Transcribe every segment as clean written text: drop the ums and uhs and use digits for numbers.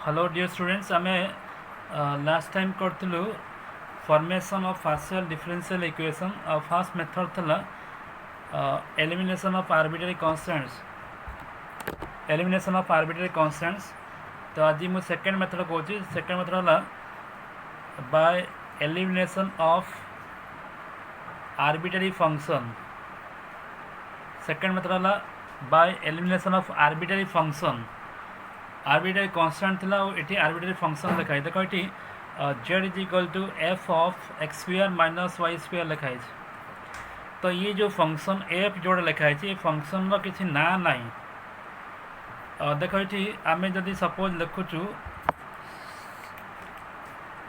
Hello dear students आमे last time करथिलु formation of partial differential equation और first method थला एलिमिनेशन ऑफ आर्बिट्रेरी कांस्टेंट्स तो आज मु सेकंड मेथड कहूँ सेकंड मेथड हला by elimination of arbitrary function second method हला by elimination of arbitrary function arbitrary constant थिला और एटी आर्बिट्रेरी फंक्शन लिखाई देखो ये z is equal to f of x square minus y square लिखाई तो ये जो फंक्शन एफ जोड़े लिखाई ये फंक्शन रो किसी ना नहीं देखो ये आम जदि सपोज लिखुचु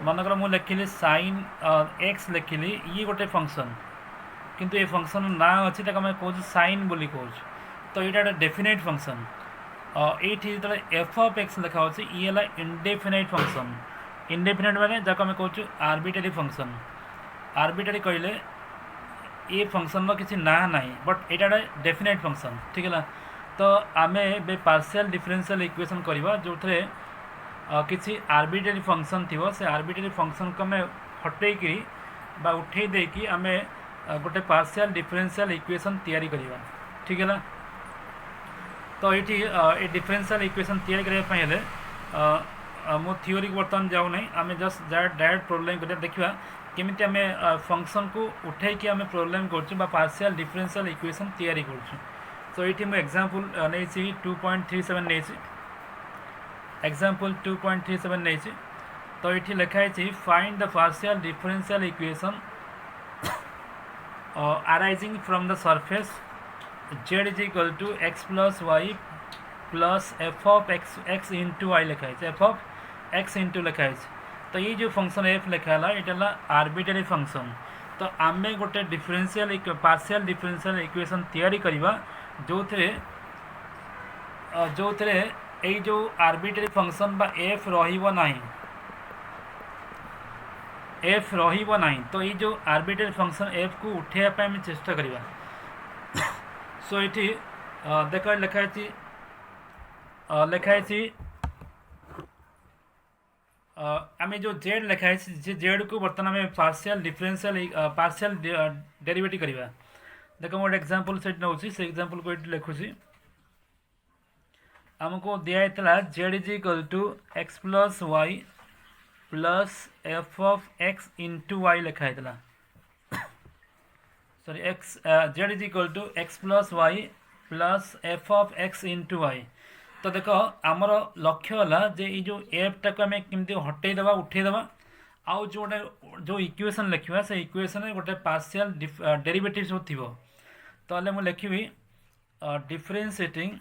मनकर मु लिखिली साइन एक्स लिखिली ये गोटे फंक्शन किंतु ये फंक्शन ना अच्छी आम कौन साइन बोली कौन तो यहाँ गोटे डेफिनेट फंक्शन ये जो एफ ऑफ एक्स लिखा हो ये है इंडेफिनाइट फंक्शन इंडेफिनाइट माने जहाँ आम कहूँ आर्बिट्रेरी फंक्शन आर्बिट्रेरी कहले ये फंक्शन रो किसी ना नहीं बट यहाँ गोटे डेफिनाइट फंक्शन ठीक है तो आम ए पार्शियल डिफरेंशियल इक्वेशन करवा जो थे किसी आर्बिट्रेरी फंक्शन थी से आर्बिट्रेरी फंक्शन को आम हटेकी उठे देकी आम गोटे पार्शियल डिफरेंशियल इक्वेशन तैयारी करवा ठीक है तो ये डिफरेंशियल इक्वेशन तैयारी करने मो थ्योरी को बर्तमान जाऊ ना आम जस्ट डायरेक्ट प्रोब्लेम कर देखा केमी आम फंक्शन को उठे कि आम प्रोब्लेम कर पार्शियल डिफरेंशियल इक्वेशन तैयारी कर तो ये मुझे एग्जांपल नहीं 2.37 नहीं एग्जांपल 2.37 नहीं तो ये लिखाई find the partial differential equation arising from the surface z is equal to x plus y plus f of x into y लिखाई एफ ऑफ एक्स इंटू लिखाई तो ये जो फंक्शन एफ लिखाला ये आर्बिट्रेरी फंक्शन तो आम गोटे डिफरेंशियल पार्शियल डिफरेंशियल इक्वेशन तैयारी करवा जो थे ये जो आर्बिट्रेरी फंक्शन बा एफ रहिबो नाही तो ये जो आर्बिट्रेरी फंक्शन एफ को उठेवा आम चेष्टा करवा सो ये देख लिखाई आम जो जेड लिखाई से जेड को बर्तमान आम पार्शियल डिफरेंशियल पार्शियल डेरिवेटिव करवा देख मोटे एग्जांपल से नौ से एग्जांपल को लिखुची आमको दिखाई z is equal to x plus y plus f of x into y लिखाई sorry x z is equal to x plus y plus f of x into y तो देख आमर लक्ष्य है जे जो एफ टाक आम केमती हटेदेवा उठेदेवा आउ जो इक्वेशन लिखा से इक्वेशन गोटे पार्शियल डेरिवेटिव सब थी तो मुझे लिखी differentiating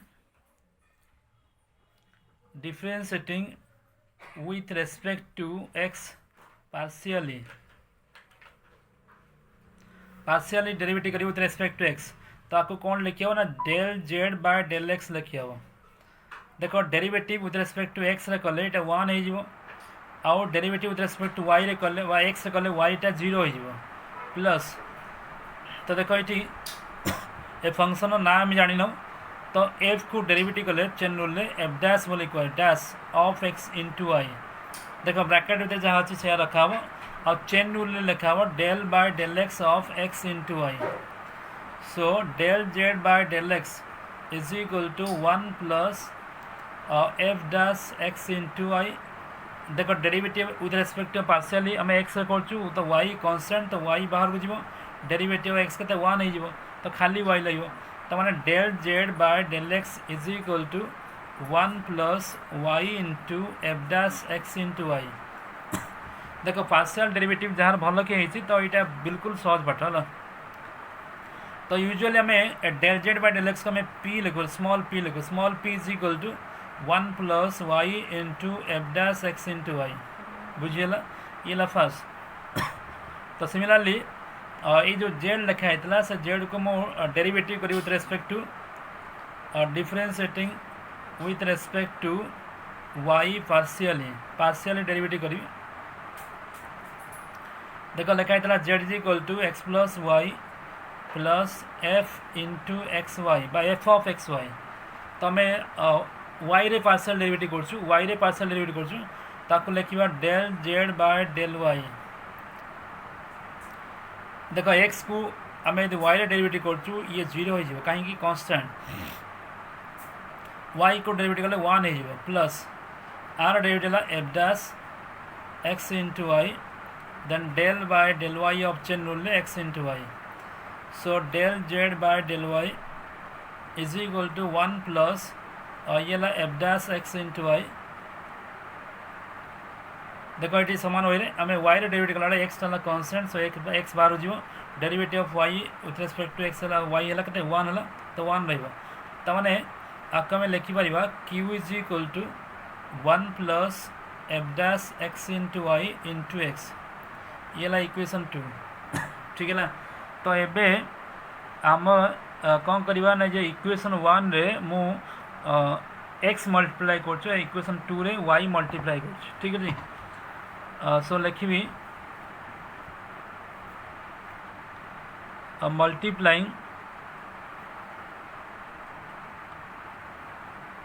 with respect to x partially derivative करी विथ रेस्पेक्ट टू एक्स तो आपको कौन लिखा हो ना del z by del x लिखा हो देखो derivative with respect to x कले ये 1 हो आउ derivative with respect to y कले वाई एक्स कले वाईटा 0 हो प्लस तो देखो ये फंक्शन ना आम जान तो एफ को डेरिवेटिव कले चेन रूल एफ डैश बोली कह dash of x into y देखो ब्रैकेट भीतर जहाँ अच्छी से रखा हो और चेन रूल लिखा हुआ del by del x of x into y so del z by del x is equal to 1 plus f dash x into y देखो derivative with respect to partially आम एक्स कर तो Y constant तो Y बाहर को जीव derivative x के 1 हो तो खाली वाई लगे तो मैंने del z by del x is equal to 1 plus y into f dash x into y देखो पार्शियल डेरिवेटिव जहाँ भल किए तो यहाँ बिल्कुल सहज पाठ है तो यूजुअली आम del z by del x को आम पी लिखु small p is equal to 1 plus y into f dash x into y बुझीगला ये फर्स्ट तो सिमिलरली ये जो जेड लिखाई से जेड को मो डेरिवेटिव करी with respect to differentiating with respect to y partially derivative करी देखो लिखाई z is equal to x plus y plus f into x y by f of x y तो आम वाई रे पार्शियल डेरिवेटिव करछु y रे partial derivative करछु ताको लिखिबा del z by del y देखो एक्स को आम यदि वाई रे डेरिवेटिव करछु ये 0 हो जिवो कहीं कांस्टेंट वाई को डेरिवेटिव कले 1 हो जिवो प्लस आर डेरिवेटिव है f dash x into y then del by del y of chain rule x into y so del z by del y is equal to 1 plus ये f dash x into y देखो ये सामान हुए आम वाई derivative कला x टाला constant so x बाहर हो derivative of y with respect to x y है के 1 है तो 1 रही आपको आम लिखिपर q is equal to 1 plus f dash x into y into x ये है इक्वेशन 2 ठीक है ना तो ये आम कौन करवा ना जे इक्वेशन 1 रे मु एक्स मल्टीप्लाई कर इक्वेशन 2 रे वाई मल्टीप्लाई कर ठीक है जी सो लिखी multiplying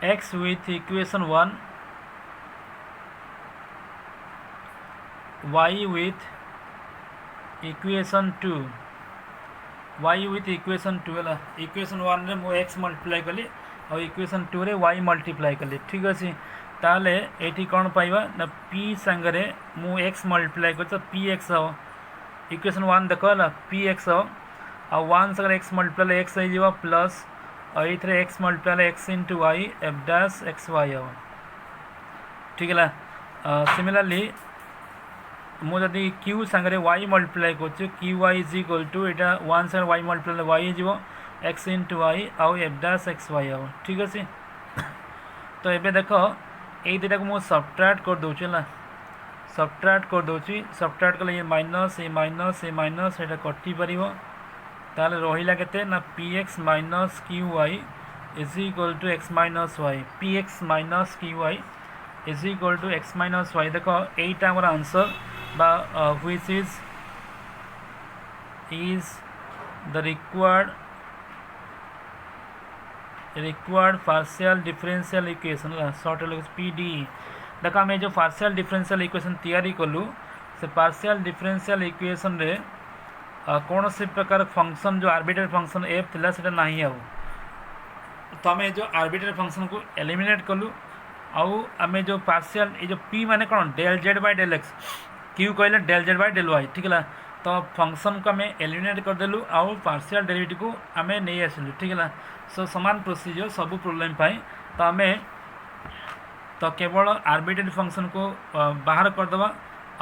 x with equation 1 y with equation 2 y with equation 2 है इक्वेशन 1 रे मु x मल्टीप्लाई कली और इक्वेशन 2 रे y मल्टीप्लाई कली ठीक अच्छे ताले एठी कौन पाइबा ना p संगरे मु x मल्टीप्लाई कर पी एक्स हो इक्वेशन 1 देख पी एक्स हो आ 1 संगे x मल्टीप्लाई x हो प्लस और ये x multiply x into y f dash x y हो ठीक है सिमिलरली मुझे क्यू सांगे वाई मल्टीप्लाई कर q y is equal to यहाँ 1 संगे वाई मल्टीप्लाई वाई हो एक्स इंटू वाई आउ एफ डैश एक्स वाई हो ठीक अच्छे तो ये देख ये दुटा को मुझे सबट्रैक्ट कर दूसरी है सबट्रैक्ट कर दूसरी सबट्रैक्ट कले ये माइनस ये कटि पार ताले रहिला केते ना p x minus q y is equal to x minus y p x minus q y is equal to x minus y देख यहीटा आम आंसर बा which is the required partial differential equation short P D देख आम जो partial differential equation तैयारी कलु से पार्शियल डिफरेंशियल इक्वेशन रे कौन सी प्रकार फंक्शन जो आर्बिट्रेरी फंक्शन एफ थिला सेटा नहीं आउ तो आम जो आर्बिट्रेरी फंक्शन को एलिमिनेट कलु आउ आम जो पार्शियल ये जो पी माने कौन del z by del x q कहले del z by del y ठीक है तो फंक्शन को आम एलिमिनेट करदेलु आउ पार्शियल डेरिवेटिव को आम नहीं आसलु ठीक है सो समान प्रोसीजर सब प्रॉब्लम पाई तो आम तो केवल आर्बिट्रेरी फंक्शन को बाहर करदे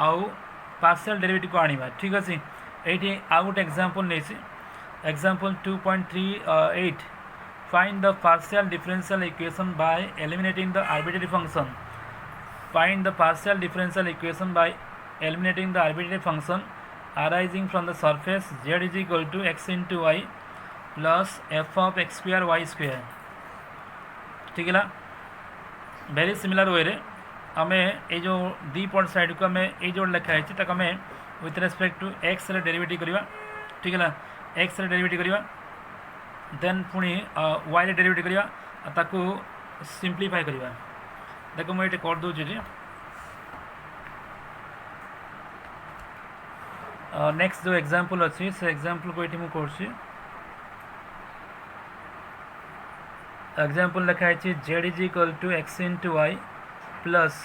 आउ पार्शियल डेरिवेटिव को आनिबा ठीक अच्छे ये आउ गोटे एग्जांपल नहीं example 2.38 find the partial differential equation by eliminating the arbitrary function find the partial differential equation by eliminating the arbitrary function arising from the surface z is equal to x into y plus f of x square y square ठीक है very similar way रे आम ये जो the point side को आम ये जो लिखाई आम विथ रेस्पेक्ट टू एक्स रे डेरिवेटिव करवा ठीक है एक्स रे डेरिवेटिव करवा देन पुणी वाई रे डेरिवेटिव करवा ताकू सिंप्लीफाई करवा देखो मुझे कर दूसरी नेक्स्ट जो एग्जांपल अच्छी से एग्जांपल को ये मुझे एग्जांपल लिखाई z is equal to x into y plus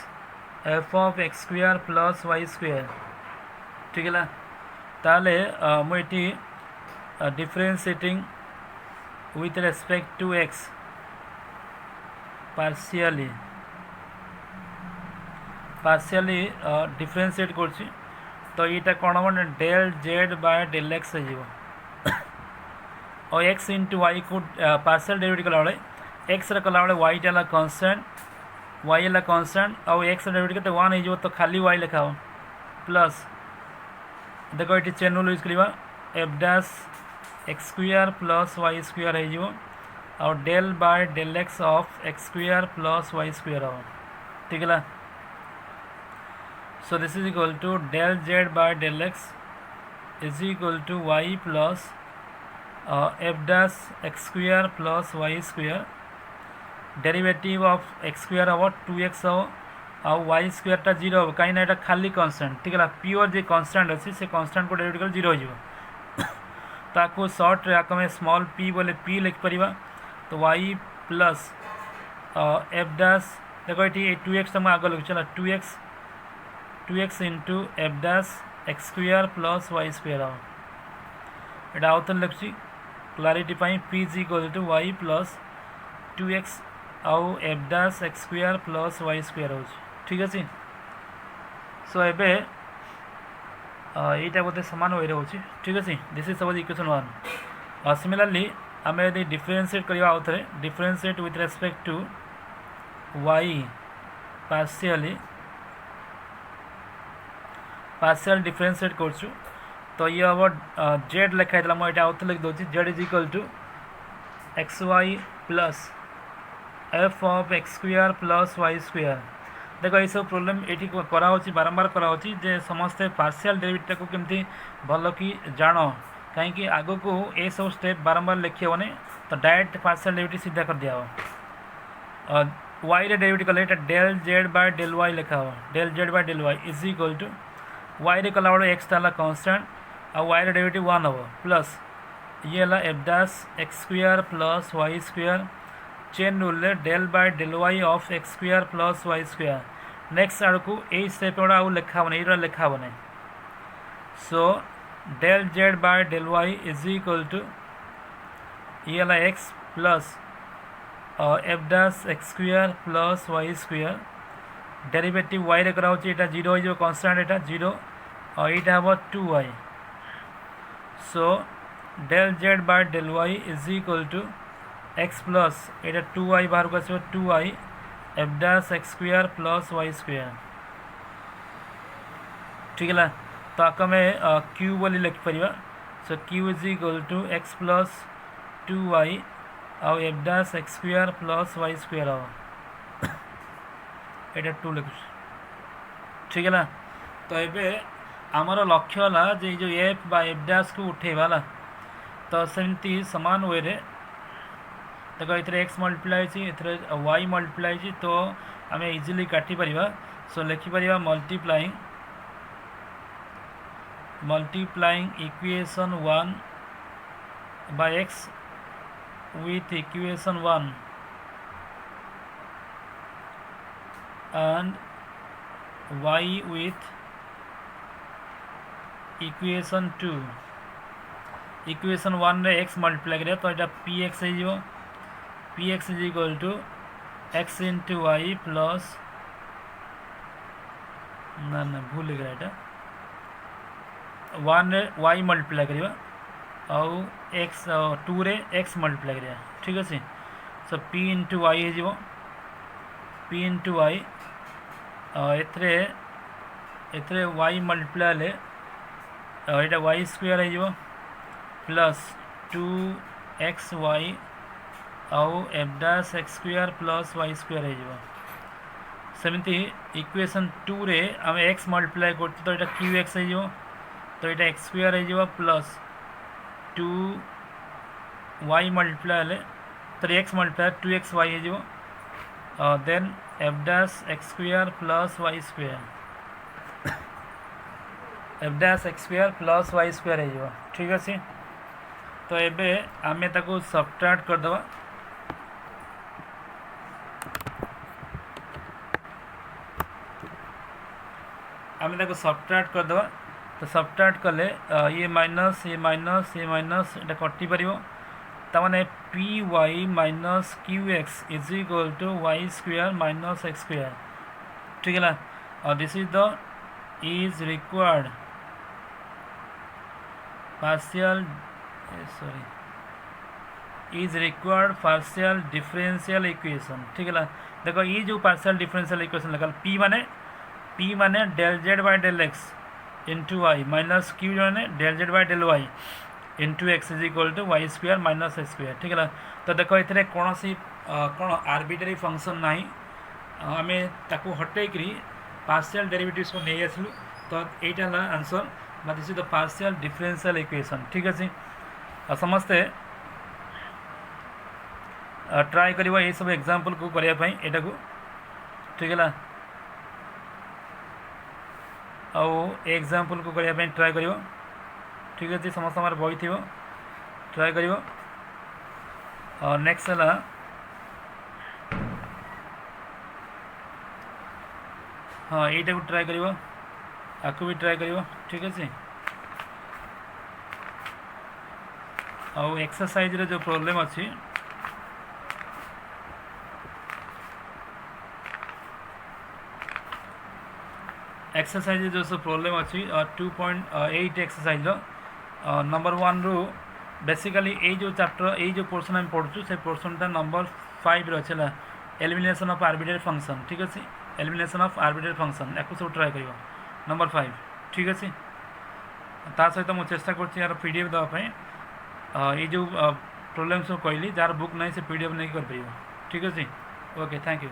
f of x square plus y square ठीक है ताले मुझे differentiating with respect to x partially differentiate कर तो यहाँ कौन हम del z by del x हो और एक्स इंटू वाई को पार्शियल डेरिवेटिव कला बेले एक्स कला बेले वाई टा कांस्टेंट वाई है कांस्टेंट और एक्स डेरिवेटिव के 1 हो तो खाली वाई लिखा हो प्लस देखो ये चेन रूल यूज करवा f dash x square plus y square हो और del by del x of x square plus y square हो ठीक है so this is equal to del z by del x is equal to y plus f dash x square plus y square derivative of x square हम 2x हम आउ Y square टा 0 हम कहीं ना खाली कन्स्टांट ठीक है प्योर जो कन्स्टांट अच्छी से कन्स्टांट को डेरिवेट कर 0 हो ताको सर्ट रे आकमे स्मॉल p बोले p लिखिपर तो y प्लस एफ डैश देखो ये 2x तुम आगे लिख चला 2x into f dash x square plus y square हम यहाँ आउ थे लिखी clarity p is equal to y plus 2x आउ f dash x square plus y square हो ठीक अच्छे सो एबे यहाँ बोधे सामान वे रोचे ठीक अच्छे this is suppose equation 1 similarly आम यदि डिफरेंशिएट करवा आउ थे differentiate with respect to y partially partial differentiate करछु तो ये हम जेड लिखाई मुझे आउ थे लिख दूसरी z is equal to x y plus f of x square plus y square देखो ये सब प्रोब्लेम ये कराची बारंबार कराची जे समस्ते पार्शियल डेरिवेटिव को केमती भल कि जान कहीं आग को ये सब स्टेप बारंबार लिखी हेनी तो डायरेक्ट पार्शियल डेरिवेटिव सीधा कर दिया वाई रे डेरिवेटिव कले del z by del y लिखा हो del z by del y is equal to y रे कला एक्स ताला कांस्टेंट और वाई रे डेरिवेटिव 1 हम प्लस ये है f dash x square plus y square chain rule del by del y of x square plus y square next आड़ को यही स्टेप गुड़ा आउ लिखाबन ये लिखाबन so del z by del y is equal to ये है x plus f dash x square plus y square derivative y रे करा यहाँ 0 हो कन्स्टांट यहाँ 0 और यहाँ हम 2y so del z by del y is equal to x plus ये 2y बाहर को आस 2y f dash x square plus y square ठीक है तो आक आम क्यू बोली लिखिपर so q is equal to x plus 2y आउ f dash x square plus y square हम ये 2 लिख ठीक है तो ये आमर लक्ष्य है जे जो एफ बा एफ डैश को उठेवा तो सेमती समान वे रे देखो ये एक्स मल्टीप्लाई ये वाई मल्टीप्लाई तो आम इजिली काटिपर सो लिखिपर multiplying equation 1 by x with equation 1 and y with equation 2 equation 1 रे x मल्टीप्लाई करिया तो यहाँ px हो px is equal to x into y plus ना ना भूल गया यहाँ 1 रे y मल्टीप्लाई करिया आउ एक्स 2 रे एक्स मल्टीप्लाई करिया ठीक अच्छे सो p इंटू वाई हो p इंटू वाई एथरे वाई मल्टीप्लाई ले यहाँ वाई स्क्वायर हो प्लस 2xy आउ f dash x square plus y square हो सेमती इक्वेशन 2 रे आम एक्स मल्टीप्लाई कर तो यहाँ क्यू एक्स हो तो यहाँ एक्स स्क्वायर हो प्लस 2y मल्टीप्लाई ले तो एक्स मल्टीप्लाई 2xy हो then f dash x square plus y square f dash x square plus y square हो ठीक अच्छे तो ये आम ताको सबट्रैक्ट करदे आम ताको सबट्रैक्ट करदे तो सबट्रैक्ट कले ये माइनस ये माइनस ये माइनस ये कटि पार ताने p y minus q x is equal to y square minus x square ठीक है और this is the is required partial is required partial differential equation ठीक है देखो ये जो पार्शियल डिफरेंशियल इक्वेशन लिखा पी माने del z by del x into y minus q जो है del z by del y into x is equal to y square minus x square ठीक है तो देखो ये कौन सी कौन आर्बिट्रेरी फंक्शन ना आम ताको हटेकरी पार्शियल डेरिवेटिव्स को नहीं आसलु तो यहाँ answer but this is the partial differential equation ठीक अच्छे समस्ते ट्राए कर ये सब एग्जांपल को करने एटा को ठीक है आउ एग्जांपल को करने ट्राए कर ठीक अच्छे समस्त बही थी ट्राए कर नेक्स्ट है हाँ यहीटा को ट्राए कर आपको भी ट्राए कर ठीक अच्छे आउ एक्सरसाइज रे जो प्रॉब्लम अच्छी एक्सरसाइज जो सब प्रॉब्लम अच्छी 2.8 एक्सरसाइज नंबर 1 रु बेसिकली ये जो चैप्टर ये जो पोर्शन आम पढ़ु से पोर्शनटा नंबर 5 रही है एलिमिनेशन ऑफ आर्बिट्रेरी फंक्शन ठीक अच्छे एलिमिनेशन ऑफ आर्बिट्रेरी फंक्शन या सब ट्राए कर नंबर 5 ठीक अच्छे ता सहित मुझे चेष्टा कर पीडीएफ देवाई ये जो प्रॉब्लम सब कहली जार बुक नहीं से पीडीएफ नहीं कर ठीक अच्छे ओके थैंक यू।